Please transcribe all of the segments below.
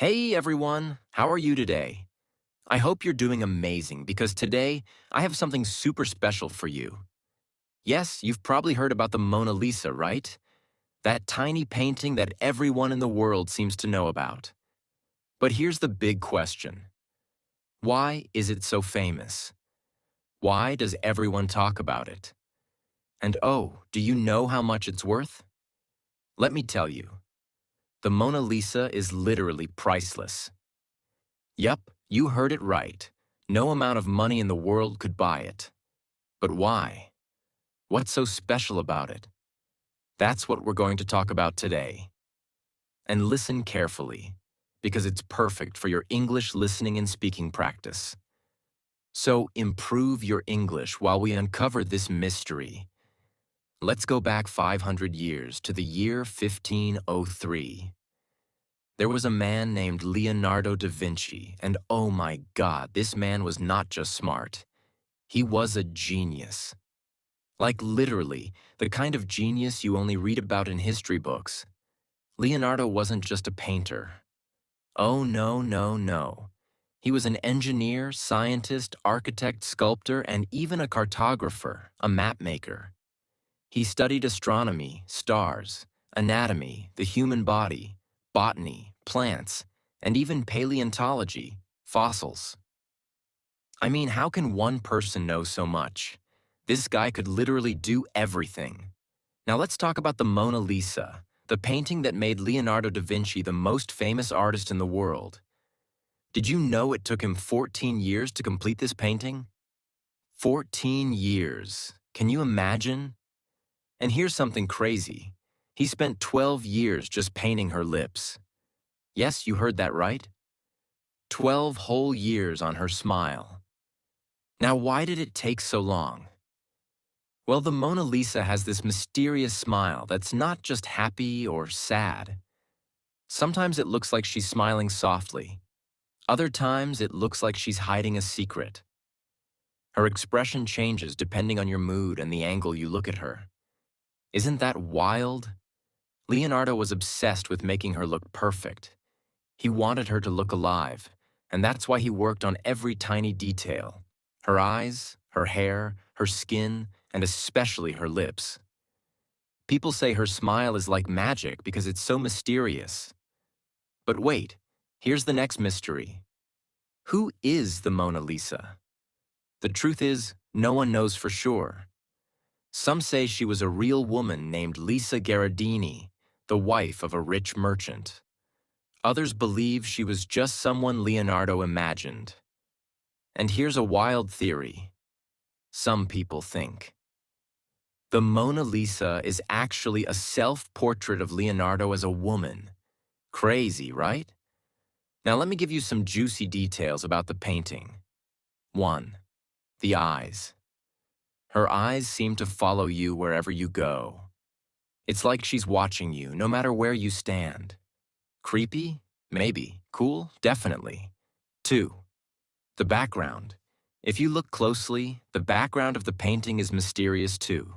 Hey everyone, how are you today? I hope you're doing amazing because today I have something super special for you. Yes, you've probably heard about the Mona Lisa, right? That tiny painting that everyone in the world seems to know about. But here's the big question. Why is it so famous? Why does everyone talk about it? And oh, do you know how much it's worth? Let me tell you, the Mona Lisa is literally priceless. Yup, you heard it right. No amount of money in the world could buy it. But why? What's so special about it? That's what we're going to talk about today. And listen carefully, because it's perfect for your English listening and speaking practice. So improve your English while we uncover this mystery. Let's go back 500 years to the year 1503. There was a man named Leonardo da Vinci, and oh my God, this man was not just smart. He was a genius. Like literally, the kind of genius you only read about in history books. Leonardo wasn't just a painter. Oh no, no, no. He was an engineer, scientist, architect, sculptor, and even a cartographer, a map maker. He studied astronomy, stars, anatomy, the human body, botany, plants, and even paleontology, fossils. I mean, how can one person know so much? This guy could literally do everything. Now let's talk about the Mona Lisa, the painting that made Leonardo da Vinci the most famous artist in the world. Did you know it took him 14 years to complete this painting? 14 years. Can you imagine? And here's something crazy. He spent 12 years just painting her lips. Yes, you heard that right. 12 whole years on her smile. Now, why did it take so long? Well, the Mona Lisa has this mysterious smile that's not just happy or sad. Sometimes it looks like she's smiling softly. Other times it looks like she's hiding a secret. Her expression changes depending on your mood and the angle you look at her. Isn't that wild? Leonardo was obsessed with making her look perfect. He wanted her to look alive, and that's why he worked on every tiny detail. Her eyes, her hair, her skin, and especially her lips. People say her smile is like magic because it's so mysterious. But wait, here's the next mystery. Who is the Mona Lisa? The truth is, no one knows for sure. Some say she was a real woman named Lisa Gherardini, the wife of a rich merchant. Others believe she was just someone Leonardo imagined. And here's a wild theory. Some people think the Mona Lisa is actually a self-portrait of Leonardo as a woman. Crazy, right? Now let me give you some juicy details about the painting. 1. The eyes. Her eyes seem to follow you wherever you go. It's like she's watching you, no matter where you stand. Creepy? Maybe. Cool? Definitely. 2. The background. If you look closely, the background of the painting is mysterious too.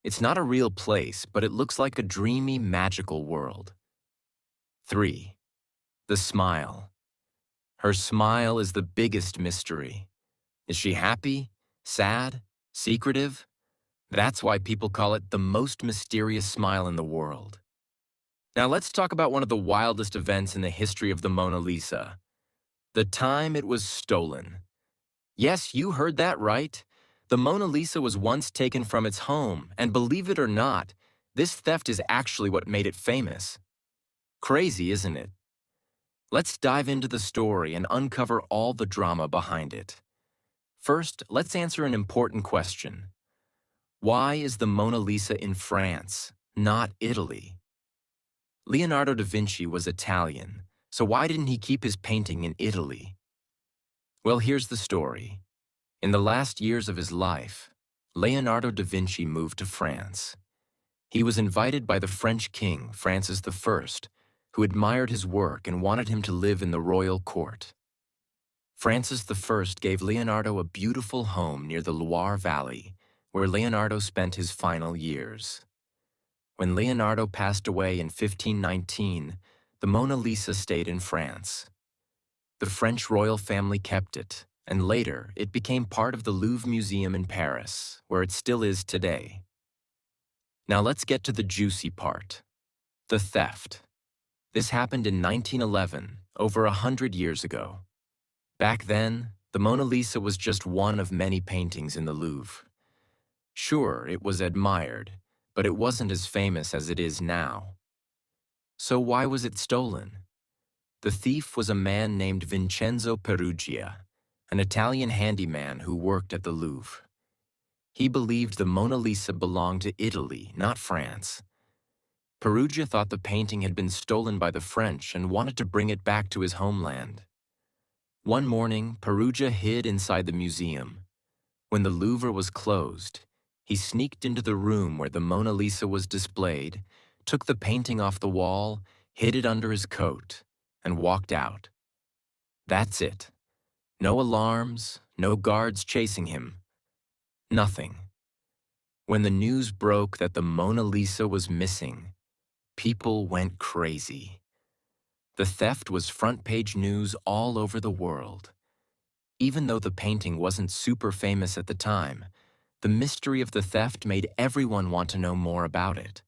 It's not a real place, but it looks like a dreamy, magical world. 3. The smile. Her smile is the biggest mystery. Is she happy, sad, secretive? That's why people call it the most mysterious smile in the world. Now let's talk about one of the wildest events in the history of the Mona Lisa. The time it was stolen. Yes, you heard that right. The Mona Lisa was once taken from its home, and believe it or not, this theft is actually what made it famous. Crazy, isn't it? Let's dive into the story and uncover all the drama behind it. First, let's answer an important question. Why is the Mona Lisa in France, not Italy? Leonardo da Vinci was Italian, so why didn't he keep his painting in Italy? Well, here's the story. In the last years of his life, Leonardo da Vinci moved to France. He was invited by the French king, Francis I, who admired his work and wanted him to live in the royal court. Francis I gave Leonardo a beautiful home near the Loire Valley, where Leonardo spent his final years. When Leonardo passed away in 1519, The Mona Lisa stayed in France. The French royal family kept it, and later it became part of the Louvre Museum in Paris, where it still is today. Now let's get to the juicy part. The theft. This happened in 1911, over 100 years ago. Back then, the Mona Lisa was just one of many paintings in the Louvre. Sure, it was admired, but it wasn't as famous as it is now. So why was it stolen? The thief was a man named Vincenzo Peruggia, an Italian handyman who worked at the Louvre. He believed the Mona Lisa belonged to Italy, not France. Peruggia thought the painting had been stolen by the French and wanted to bring it back to his homeland. One morning, Peruggia hid inside the museum. When the Louvre was closed, he sneaked into the room where the Mona Lisa was displayed, took the painting off the wall, hid it under his coat, and walked out. That's it. No alarms, no guards chasing him. Nothing. When the news broke that the Mona Lisa was missing, people went crazy. The theft was front-page news all over the world. Even though the painting wasn't super famous at the time, the mystery of the theft made everyone want to know more about it.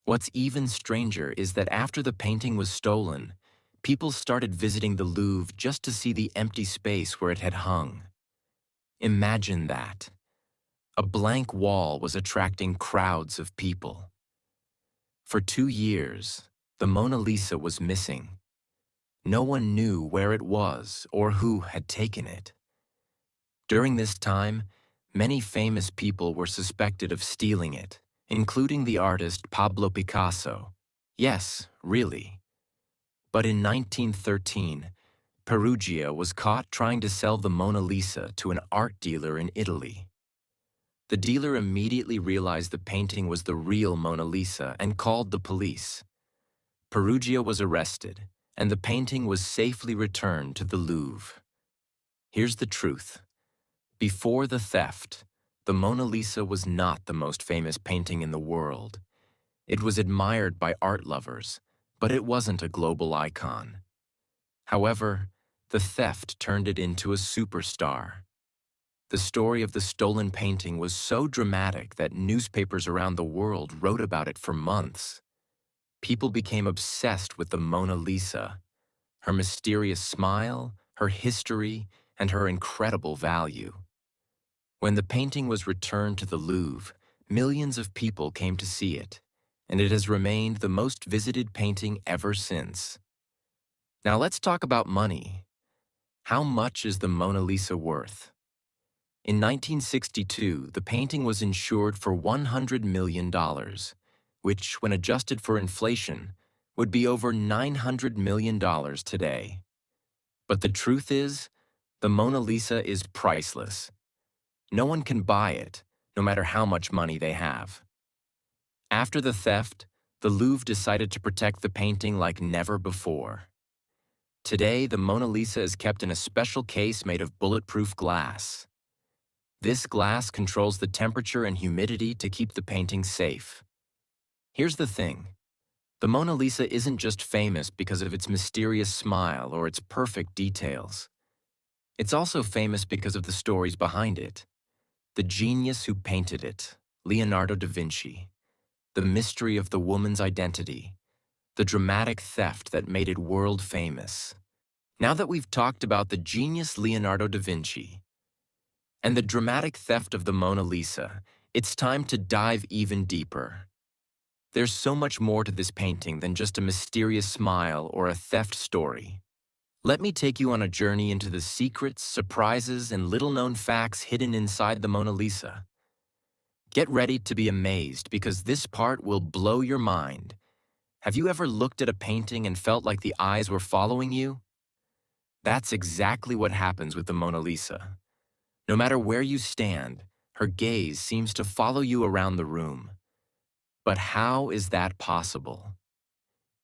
What's even stranger is that after the painting was stolen, people started visiting the Louvre just to see the empty space where it had hung. Imagine that. A blank wall was attracting crowds of people. For 2 years, the Mona Lisa was missing. No one knew where it was or who had taken it. During this time, many famous people were suspected of stealing it, including the artist Pablo Picasso. Yes, really. But in 1913, Peruggia was caught trying to sell the Mona Lisa to an art dealer in Italy. The dealer immediately realized the painting was the real Mona Lisa and called the police. Peruggia was arrested, and the painting was safely returned to the Louvre. Here's the truth. Before the theft, the Mona Lisa was not the most famous painting in the world. It was admired by art lovers, but it wasn't a global icon. However, the theft turned it into a superstar. The story of the stolen painting was so dramatic that newspapers around the world wrote about it for months. People became obsessed with the Mona Lisa, her mysterious smile, her history, and her incredible value. When the painting was returned to the Louvre, millions of people came to see it, and it has remained the most visited painting ever since. Now let's talk about money. How much is the Mona Lisa worth? In 1962, the painting was insured for $100 million, which, when adjusted for inflation, would be over $900 million today. But the truth is, the Mona Lisa is priceless. No one can buy it, no matter how much money they have. After the theft, the Louvre decided to protect the painting like never before. Today, the Mona Lisa is kept in a special case made of bulletproof glass. This glass controls the temperature and humidity to keep the painting safe. Here's the thing. The Mona Lisa isn't just famous because of its mysterious smile or its perfect details. It's also famous because of the stories behind it. The genius who painted it, Leonardo da Vinci. The mystery of the woman's identity. The dramatic theft that made it world famous. Now that we've talked about the genius Leonardo da Vinci and the dramatic theft of the Mona Lisa, it's time to dive even deeper. There's so much more to this painting than just a mysterious smile or a theft story. Let me take you on a journey into the secrets, surprises, and little-known facts hidden inside the Mona Lisa. Get ready to be amazed because this part will blow your mind. Have you ever looked at a painting and felt like the eyes were following you? That's exactly what happens with the Mona Lisa. No matter where you stand, her gaze seems to follow you around the room. But how is that possible?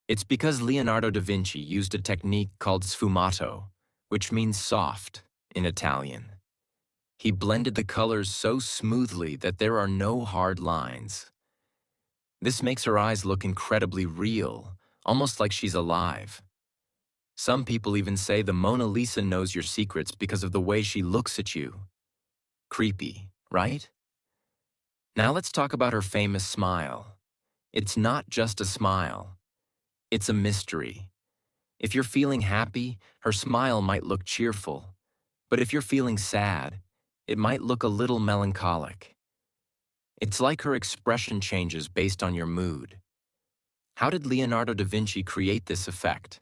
It's because Leonardo da Vinci used a technique called sfumato, which means soft in Italian. He blended the colors so smoothly that there are no hard lines. This makes her eyes look incredibly real, almost like she's alive. Some people even say the Mona Lisa knows your secrets because of the way she looks at you. Creepy, right? Now let's talk about her famous smile. It's not just a smile. It's a mystery. If you're feeling happy, her smile might look cheerful. But if you're feeling sad, it might look a little melancholic. It's like her expression changes based on your mood. How did Leonardo da Vinci create this effect?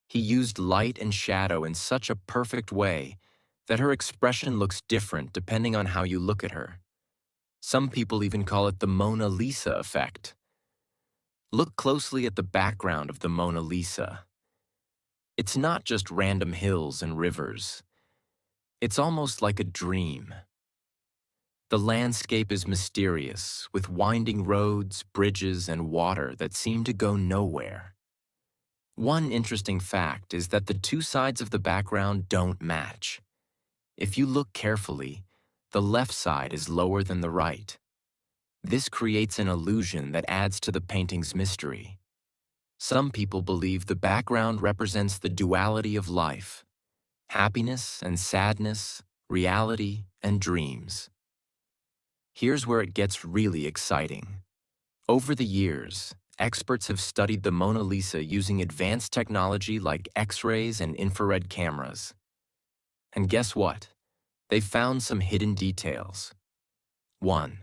He used light and shadow in such a perfect way that her expression looks different depending on how you look at her. Some people even call it the Mona Lisa effect. Look closely at the background of the Mona Lisa. It's not just random hills and rivers. It's almost like a dream. The landscape is mysterious, with winding roads, bridges, and water that seem to go nowhere. One interesting fact is that the two sides of the background don't match. If you look carefully, the left side is lower than the right. This creates an illusion that adds to the painting's mystery. Some people believe the background represents the duality of life: happiness and sadness, reality and dreams. Here's where it gets really exciting. Over the years, experts have studied the Mona Lisa using advanced technology like X-rays and infrared cameras. And guess what? They've found some hidden details. 1.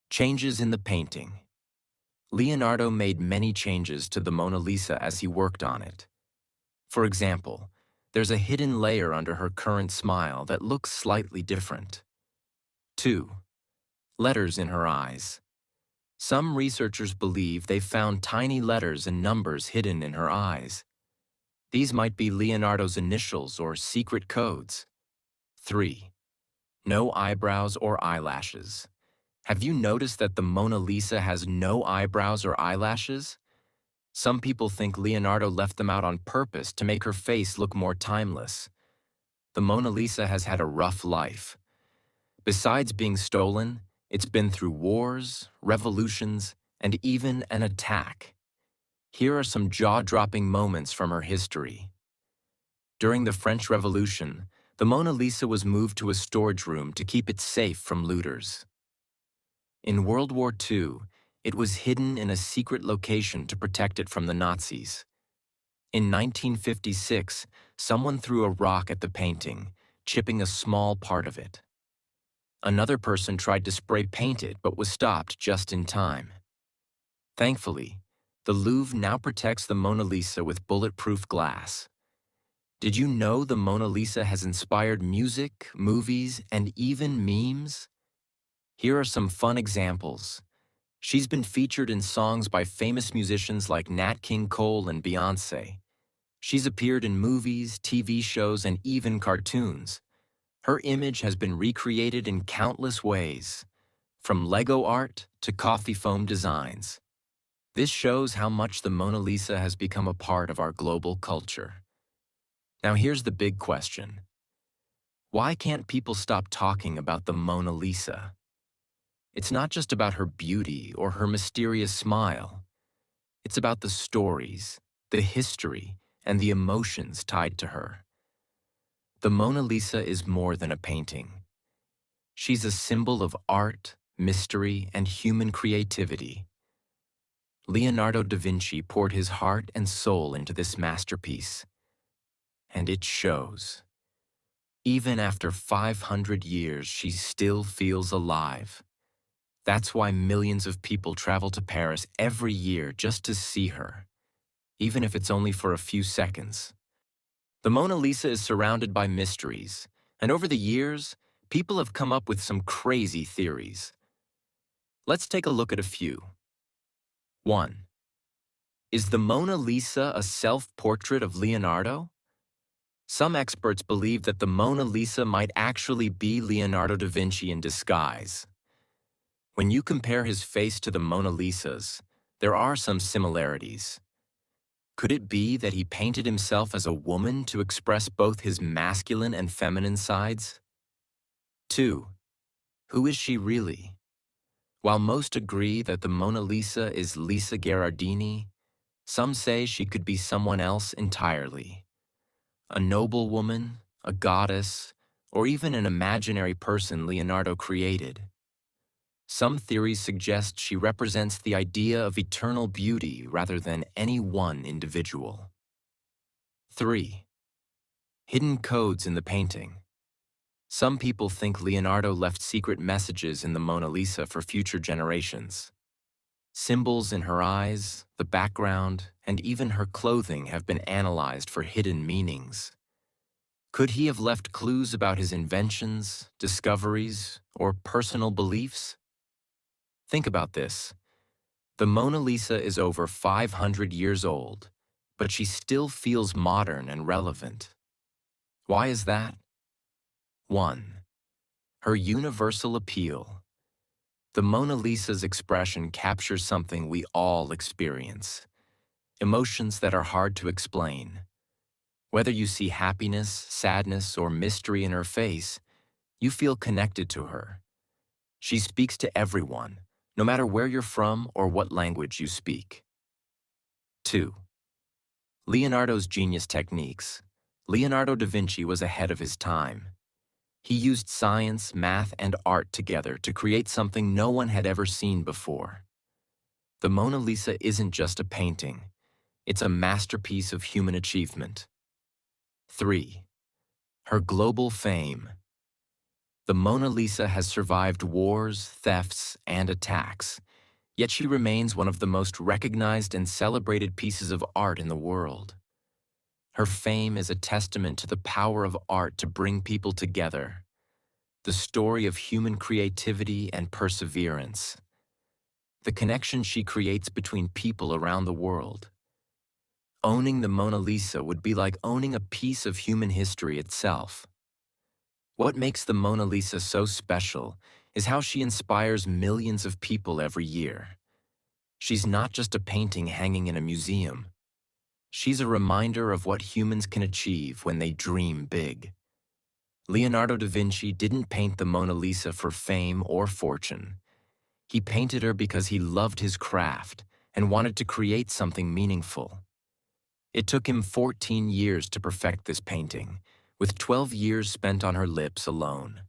Changes in the painting. Leonardo made many changes to the Mona Lisa as he worked on it. For example, there's a hidden layer under her current smile that looks slightly different. 2. Letters in her eyes. Some researchers believe they've found tiny letters and numbers hidden in her eyes. These might be Leonardo's initials or secret codes. 3. No eyebrows or eyelashes. Have you noticed that the Mona Lisa has no eyebrows or eyelashes? Some people think Leonardo left them out on purpose to make her face look more timeless. The Mona Lisa has had a rough life. Besides being stolen, it's been through wars, revolutions, and even an attack. Here are some jaw-dropping moments from her history. During the French Revolution, the Mona Lisa was moved to a storage room to keep it safe from looters. In World War II, it was hidden in a secret location to protect it from the Nazis. In 1956, someone threw a rock at the painting, chipping a small part of it. Another person tried to spray paint it but was stopped just in time. Thankfully, the Louvre now protects the Mona Lisa with bulletproof glass. Did you know the Mona Lisa has inspired music, movies, and even memes? Here are some fun examples. She's been featured in songs by famous musicians like Nat King Cole and Beyoncé. She's appeared in movies, TV shows, and even cartoons. Her image has been recreated in countless ways, from Lego art to coffee foam designs. This shows how much the Mona Lisa has become a part of our global culture. Now here's the big question. Why can't people stop talking about the Mona Lisa? It's not just about her beauty or her mysterious smile. It's about the stories, the history, and the emotions tied to her. The Mona Lisa is more than a painting. She's a symbol of art, mystery, and human creativity. Leonardo da Vinci poured his heart and soul into this masterpiece, and it shows. Even after 500 years, she still feels alive. That's why millions of people travel to Paris every year just to see her, even if it's only for a few seconds. The Mona Lisa is surrounded by mysteries, and over the years, people have come up with some crazy theories. Let's take a look at a few. 1. Is the Mona Lisa a self-portrait of Leonardo? Some experts believe that the Mona Lisa might actually be Leonardo da Vinci in disguise. When you compare his face to the Mona Lisa's, there are some similarities. Could it be that he painted himself as a woman to express both his masculine and feminine sides? 2. Who is she really? While most agree that the Mona Lisa is Lisa Gherardini, Some say she could be someone else entirely, a noble woman, a goddess, or even an imaginary person Leonardo created. Some theories suggest she represents the idea of eternal beauty rather than any one individual. 3. Hidden codes in the painting. Some people think Leonardo left secret messages in the Mona Lisa for future generations. Symbols in her eyes, the background, and even her clothing have been analyzed for hidden meanings. Could he have left clues about his inventions, discoveries, or personal beliefs? Think about this. The Mona Lisa is over 500 years old, but she still feels modern and relevant. Why is that? 1. Her universal appeal. The Mona Lisa's expression captures something we all experience, emotions that are hard to explain. Whether you see happiness, sadness, or mystery in her face, you feel connected to her. She speaks to everyone, no matter where you're from or what language you speak. 2. Leonardo's genius techniques. Leonardo da Vinci was ahead of his time. He used science, math, and art together to create something no one had ever seen before. The Mona Lisa isn't just a painting. It's a masterpiece of human achievement. 3. Her global fame. The Mona Lisa has survived wars, thefts, and attacks, yet she remains one of the most recognized and celebrated pieces of art in the world. Her fame is a testament to the power of art to bring people together, the story of human creativity and perseverance, the connection she creates between people around the world. Owning the Mona Lisa would be like owning a piece of human history itself. What makes the Mona Lisa so special is how she inspires millions of people every year. She's not just a painting hanging in a museum. She's a reminder of what humans can achieve when they dream big. Leonardo da Vinci didn't paint the Mona Lisa for fame or fortune. He painted her because he loved his craft and wanted to create something meaningful. It took him 14 years to perfect this painting, with 12 years spent on her lips alone.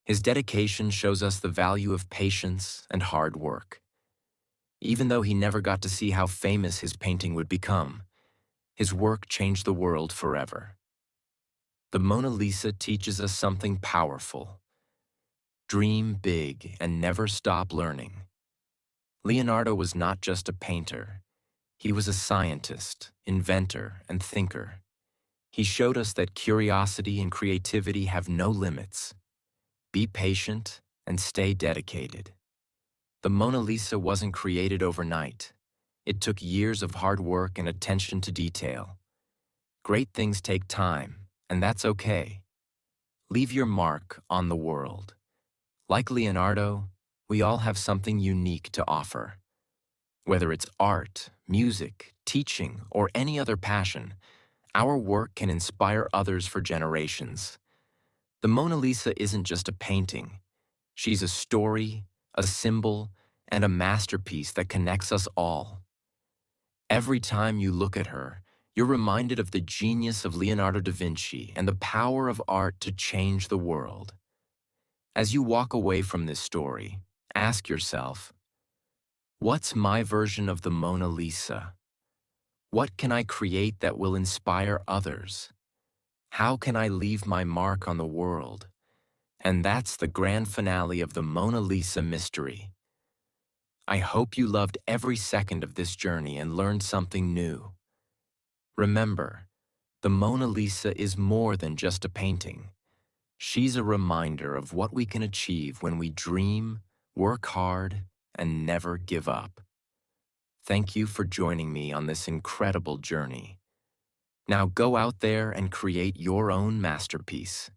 His dedication shows us the value of patience and hard work. Even though he never got to see how famous his painting would become, his work changed the world forever. The Mona Lisa teaches us something powerful. Dream big and never stop learning. Leonardo was not just a painter. He was a scientist, inventor, and thinker. He showed us that curiosity and creativity have no limits. Be patient and stay dedicated. The Mona Lisa wasn't created overnight. It took years of hard work and attention to detail. Great things take time, and that's okay. Leave your mark on the world. Like Leonardo, we all have something unique to offer. Whether it's art, music, teaching, or any other passion, our work can inspire others for generations. The Mona Lisa isn't just a painting. She's a story, a symbol, and a masterpiece that connects us all. Every time you look at her, you're reminded of the genius of Leonardo da Vinci and the power of art to change the world. As you walk away from this story, ask yourself, what's my version of the Mona Lisa? What can I create that will inspire others? How can I leave my mark on the world? And that's the grand finale of the Mona Lisa mystery. I hope you loved every second of this journey and learned something new. Remember, the Mona Lisa is more than just a painting. She's a reminder of what we can achieve when we dream, work hard, and never give up. Thank you for joining me on this incredible journey. Now go out there and create your own masterpiece.